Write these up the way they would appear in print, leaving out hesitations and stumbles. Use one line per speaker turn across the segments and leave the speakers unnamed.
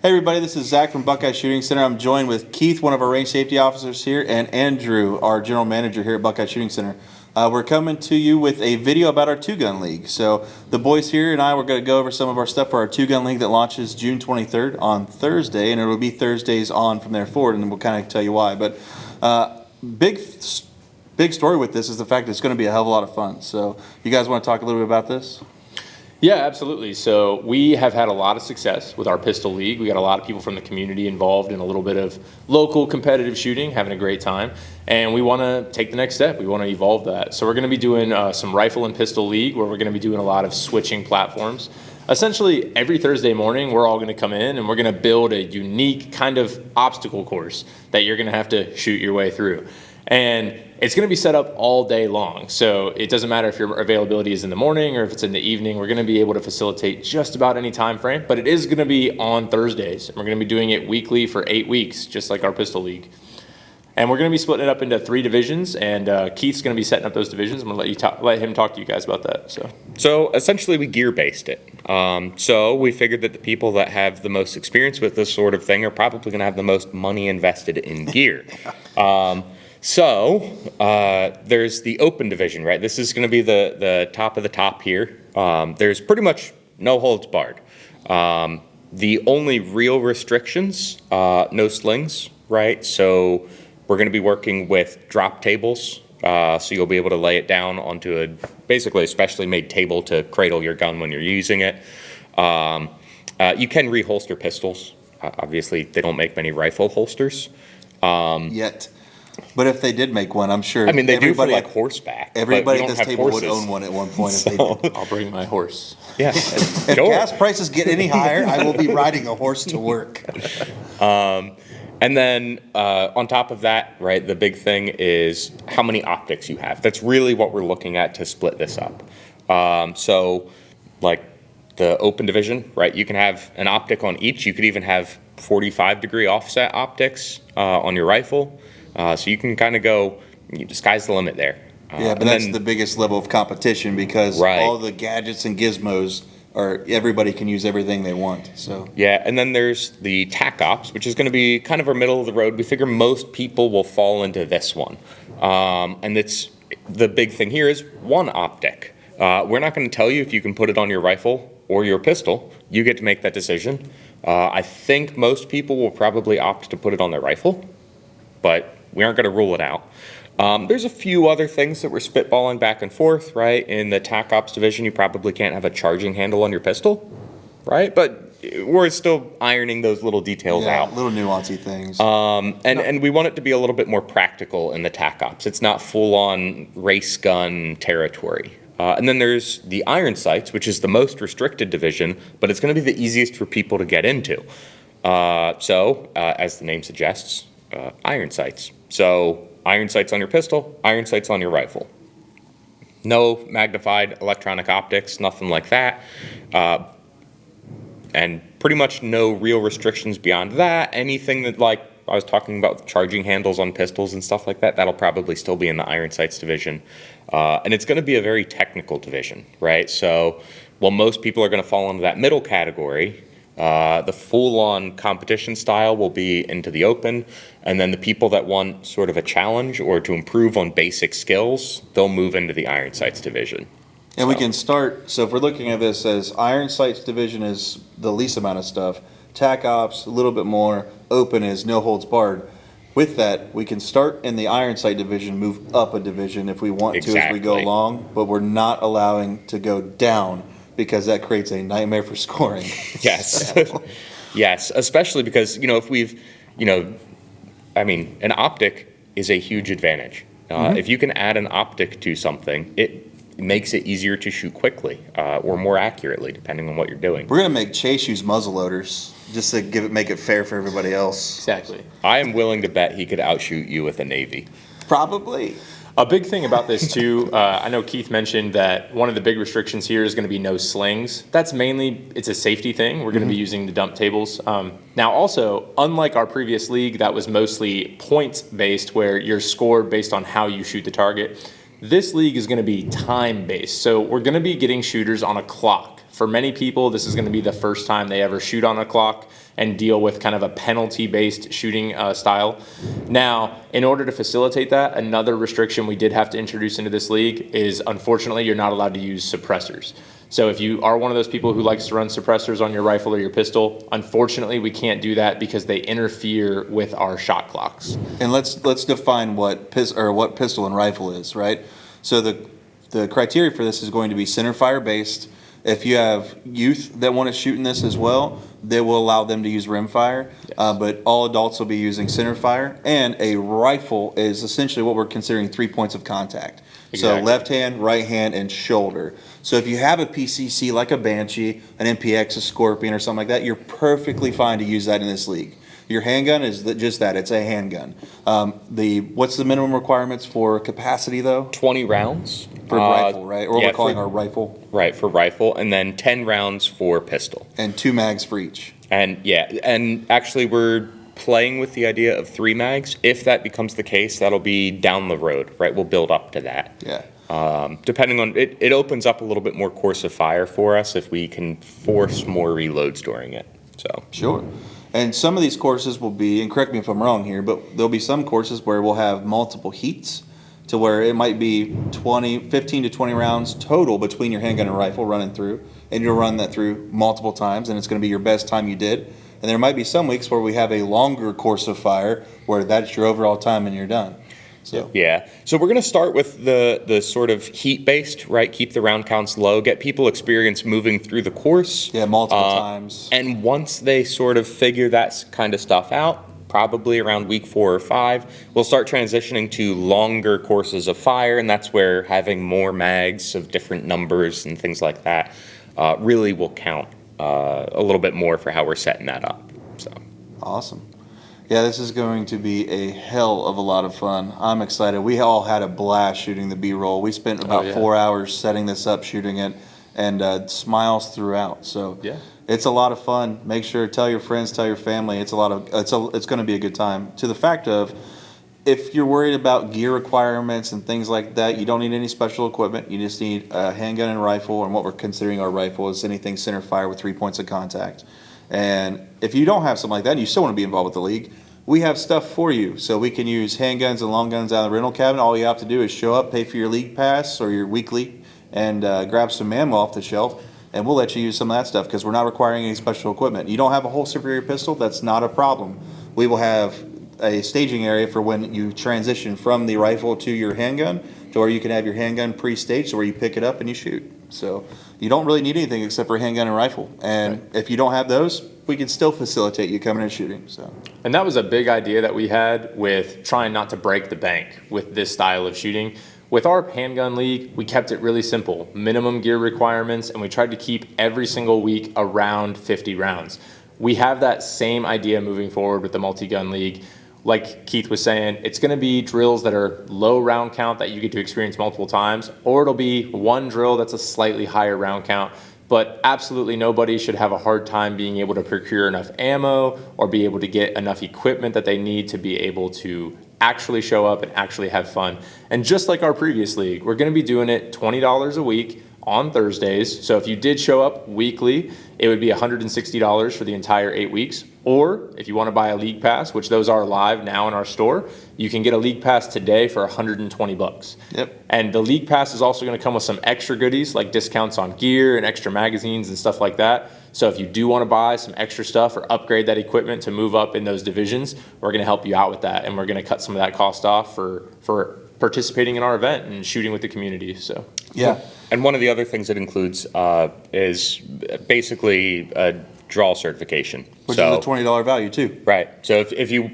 Hey everybody, this is Zach from Buckeye Shooting Center. I'm joined with Keith, one of our range safety officers here, and Andrew, our general manager here at Buckeye Shooting Center. We're coming to you with a video about our two-gun league. So the boys here and I, we're going to go over some of our stuff for our two-gun league that launches June 23rd on Thursday, and it'll be Thursdays on from there forward, and we'll kind of tell you why. But big story with this is the fact that it's going to be a hell of a lot of fun. So you guys want to talk a little bit about this?
Yeah, absolutely. So we have had a lot of success with our pistol league. We got a lot of people from the community involved in a little bit of local competitive shooting, having a great time. And we want to take the next step. We want to evolve that. So we're going to be doing some rifle and pistol league where we're going to be doing a lot of switching platforms. Essentially, every Thursday morning, we're all going to come in and we're going to build a unique kind of obstacle course that you're going to have to shoot your way through. And it's going to be set up all day long. So it doesn't matter if your availability is in the morning or if it's in the evening. We're going to be able to facilitate just about any time frame, but it is going to be on Thursdays. And we're going to be doing it weekly for 8 weeks, just like our pistol league. And we're going to be splitting it up into 3 divisions, and Keith's going to be setting up those divisions. I'm going to let him talk to you guys about that.
So essentially we gear-based it. So we figured that the people that have the most experience with this sort of thing are probably going to have the most money invested in gear. So there's the open division, right? This is going to be the top of the top here. There's pretty much no holds barred. The only real restrictions, no slings, right? So we're going to be working with drop tables. So you'll be able to lay it down onto basically a specially made table to cradle your gun when you're using it. You can reholster pistols. Obviously, they don't make many rifle holsters.
Yet. But if they did make one, I'm sure.
I mean, they do for like horseback.
Everybody at this table would own one at one point if they did.
I'll bring my horse.
Yeah.
If gas prices get any higher, I will be riding a horse to work.
And then on top of that, right, the big thing is how many optics you have. That's really what we're looking at to split this up. So like the open division, right, you can have an optic on each. You could even have 45-degree offset optics on your rifle. So you can kind of go, sky's the limit there.
Yeah, but that's the biggest level of competition because all the gadgets and gizmos everybody can use everything they want. So
yeah, and then there's the Tac-Ops, which is going to be kind of our middle of the road. We figure most people will fall into this one. And it's the big thing here is one optic. We're not going to tell you if you can put it on your rifle or your pistol. You get to make that decision. I think most people will probably opt to put it on their rifle, but we aren't going to rule it out. There's a few other things that we're spitballing back and forth, right? In the Tac-Ops division, you probably can't have a charging handle on your pistol, right? But we're still ironing those little details out.
Little nuancy things.
And we want it to be a little bit more practical in the Tac-Ops. It's not full-on race gun territory. And then there's the iron sights, which is the most restricted division, but it's going to be the easiest for people to get into. So, as the name suggests, iron sights. So iron sights on your pistol, iron sights on your rifle. No magnified electronic optics, nothing like that. And pretty much no real restrictions beyond that. Anything that, like I was talking about, charging handles on pistols and stuff like that, that'll probably still be in the iron sights division. And it's going to be a very technical division, right? So while most people are going to fall into that middle category, the full-on competition style will be into the open, and then the people that want sort of a challenge or to improve on basic skills, they'll move into the iron sights division.
And we can start, so if we're looking at this as iron sights division is the least amount of stuff, Tac-Ops a little bit more, open is no holds barred. With that, we can start in the iron sight division, move up a division if we want to as we go along, but we're not allowing to go down, because that creates a nightmare for scoring.
Yes. Yes, especially because, if we've, an optic is a huge advantage. If you can add an optic to something, it makes it easier to shoot quickly or more accurately, depending on what you're doing.
We're going to make Chase use muzzle loaders just to make it fair for everybody else.
Exactly.
I am willing to bet he could outshoot you with a Navy.
Probably.
A big thing about this too, I know Keith mentioned that one of the big restrictions here is going to be no slings. That's mainly, it's a safety thing. We're going to be using the dump tables. Now also, unlike our previous league that was mostly points based where you're scored based on how you shoot the target, this league is going to be time based. So we're going to be getting shooters on a clock. For many people, this is going to be the first time they ever shoot on a clock. and deal with kind of a penalty-based shooting style. Now, in order to facilitate that, another restriction we did have to introduce into this league is, unfortunately, you're not allowed to use suppressors. So if you are one of those people who likes to run suppressors on your rifle or your pistol, unfortunately, we can't do that because they interfere with our shot clocks.
And let's define what pistol and rifle is, right? So the criteria for this is going to be center fire based. If you have youth that want to shoot in this as well, they will allow them to use rimfire, but all adults will be using center fire. And a rifle is essentially what we're considering 3 points of contact.
Exactly.
So left hand, right hand, and shoulder. So if you have a PCC like a Banshee, an MPX, a Scorpion, or something like that, you're perfectly fine to use that in this league. Your handgun is just that, it's a handgun. What's the minimum requirements for capacity though?
20 rounds.
For rifle, right? Or
yeah,
we're calling our rifle.
Right, for rifle, and then 10 rounds for pistol.
And 2 mags for each.
And and actually we're playing with the idea of 3 mags. If that becomes the case, that'll be down the road, right? We'll build up to that.
Yeah.
Depending on, it opens up a little bit more course of fire for us if we can force more reloads during it, so.
Sure. And some of these courses will be, and correct me if I'm wrong here, but there'll be some courses where we'll have multiple heats to where it might be 15 to 20 rounds total between your handgun and rifle running through, and you'll run that through multiple times, and it's going to be your best time you did. And there might be some weeks where we have a longer course of fire where that's your overall time and you're done. So
yeah, so we're going to start with the sort of heat-based, right? Keep the round counts low, get people experience moving through the course.
Yeah, multiple times.
And once they sort of figure that kind of stuff out, probably around week 4 or 5, we'll start transitioning to longer courses of fire, and that's where having more mags of different numbers and things like that really will count a little bit more for how we're setting that up. So
awesome. Yeah, this is going to be a hell of a lot of fun. I'm excited. We all had a blast shooting the B-roll. We spent about 4 hours setting this up, shooting it, and smiles throughout. So
Yeah.
it's a lot of fun. Make sure to tell your friends, tell your family. It's going to be a good time. To the fact of, if you're worried about gear requirements and things like that, you don't need any special equipment. You just need a handgun and rifle, and what we're considering our rifle is anything center fire with 3 points of contact. And if you don't have something like that and you still want to be involved with the league, we have stuff for you. So we can use handguns and long guns out of the rental cabin. All you have to do is show up, pay for your league pass or your weekly, and grab some ammo off the shelf, and we'll let you use some of that stuff because we're not requiring any special equipment. You don't have a holster for your pistol, that's not a problem. We will have a staging area for when you transition from the rifle to your handgun, to where you can have your handgun pre-staged, so where you pick it up and you shoot. So you don't really need anything except for a handgun and rifle. And if you don't have those, we can still facilitate you coming and shooting. So.
And that was a big idea that we had with trying not to break the bank with this style of shooting. With our handgun league, we kept it really simple, minimum gear requirements, and we tried to keep every single week around 50 rounds. We have that same idea moving forward with the multi-gun league. Like Keith was saying, it's going to be drills that are low round count that you get to experience multiple times, or it'll be one drill that's a slightly higher round count. But absolutely nobody should have a hard time being able to procure enough ammo or be able to get enough equipment that they need to be able to actually show up and actually have fun. And just like our previous league, we're going to be doing it $20 a week on Thursdays. So if you did show up weekly, it would be $160 for the entire 8 weeks. Or if you want to buy a league pass, which those are live now in our store, you can get a league pass today for $120.
Yep.
And the league pass is also going to come with some extra goodies like discounts on gear and extra magazines and stuff like that. So if you do want to buy some extra stuff or upgrade that equipment to move up in those divisions, we're going to help you out with that, and we're going to cut some of that cost off for participating in our event and shooting with the community. So
yeah.
And one of the other things it includes is basically a draw certification.
Which is a $20 value too.
Right. So if you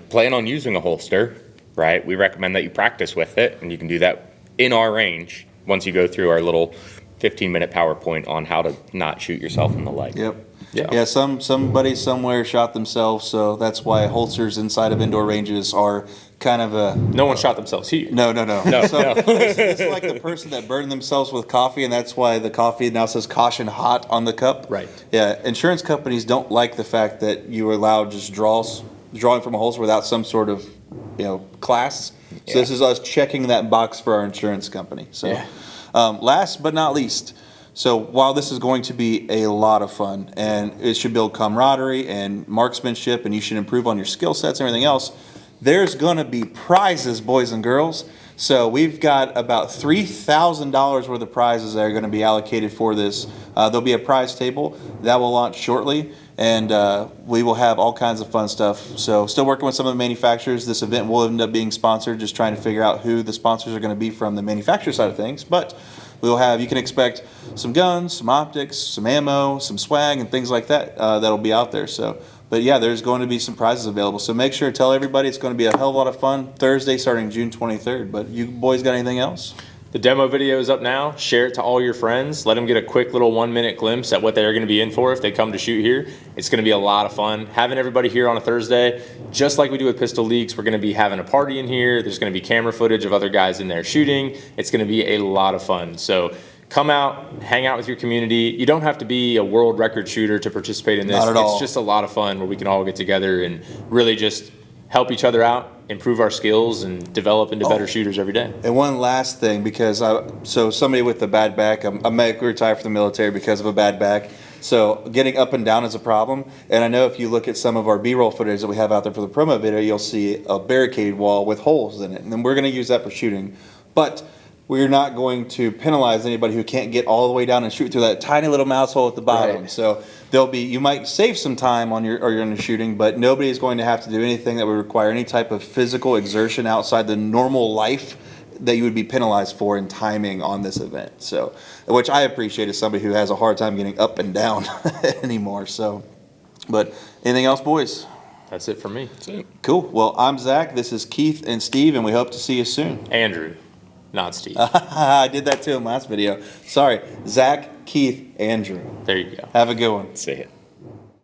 plan on using a holster, right, we recommend that you practice with it, and you can do that in our range once you go through our little 15-minute PowerPoint on how to not shoot yourself in the leg.
Yep.
Yeah.
Somebody somewhere shot themselves, so that's why holsters inside of indoor ranges are kind of a...
No one shot themselves here.
No.
No.
It's like the person that burned themselves with coffee, and that's why the coffee now says caution hot on the cup.
Right.
Yeah, insurance companies don't like the fact that you allow just drawing from a holster without some sort of, class. So this is us checking that box for our insurance company. So,
Yeah.
Last but not least, So while this is going to be a lot of fun and it should build camaraderie and marksmanship and you should improve on your skill sets and everything else, there's going to be prizes, boys and girls. So we've got about $3,000 worth of prizes that are going to be allocated for this. There'll be a prize table that will launch shortly, and we will have all kinds of fun stuff. So still working with some of the manufacturers. This event will end up being sponsored, just trying to figure out who the sponsors are going to be from the manufacturer side of things. But we'll have, you can expect some guns, some optics, some ammo, some swag, and things like that that'll be out there. So, but yeah, there's going to be some prizes available. So make sure to tell everybody it's going to be a hell of a lot of fun Thursday starting June 23rd. But you boys got anything else?
The demo video is up now. Share it to all your friends. Let them get a quick little 1-minute glimpse at what they're going to be in for if they come to shoot here. It's going to be a lot of fun. Having everybody here on a Thursday, just like we do with Pistol Leagues, we're going to be having a party in here. There's going to be camera footage of other guys in there shooting. It's going to be a lot of fun. So come out, hang out with your community. You don't have to be a world record shooter to participate in this.
Not at all.
It's just a lot of fun where we can all get together and really just help each other out, improve our skills, and develop into better shooters every day.
And one last thing, because so somebody with a bad back, I'm medically retired from the military because of a bad back. So getting up and down is a problem. And I know if you look at some of our B-roll footage that we have out there for the promo video, you'll see a barricade wall with holes in it. And then we're going to use that for shooting. But we're not going to penalize anybody who can't get all the way down and shoot through that tiny little mouse hole at the bottom.
Right.
So there'll be, you might save some time on your shooting, but nobody is going to have to do anything that would require any type of physical exertion outside the normal life that you would be penalized for in timing on this event. So, which I appreciate as somebody who has a hard time getting up and down anymore. So, but anything else, boys?
That's it for me.
That's it.
Cool. Well, I'm Zach. This is Keith and Steve, and we hope to see you soon.
Andrew, not Steve.
I did that too in last video. Sorry. Zach, Keith, Andrew.
There you go.
Have a good one.
See it.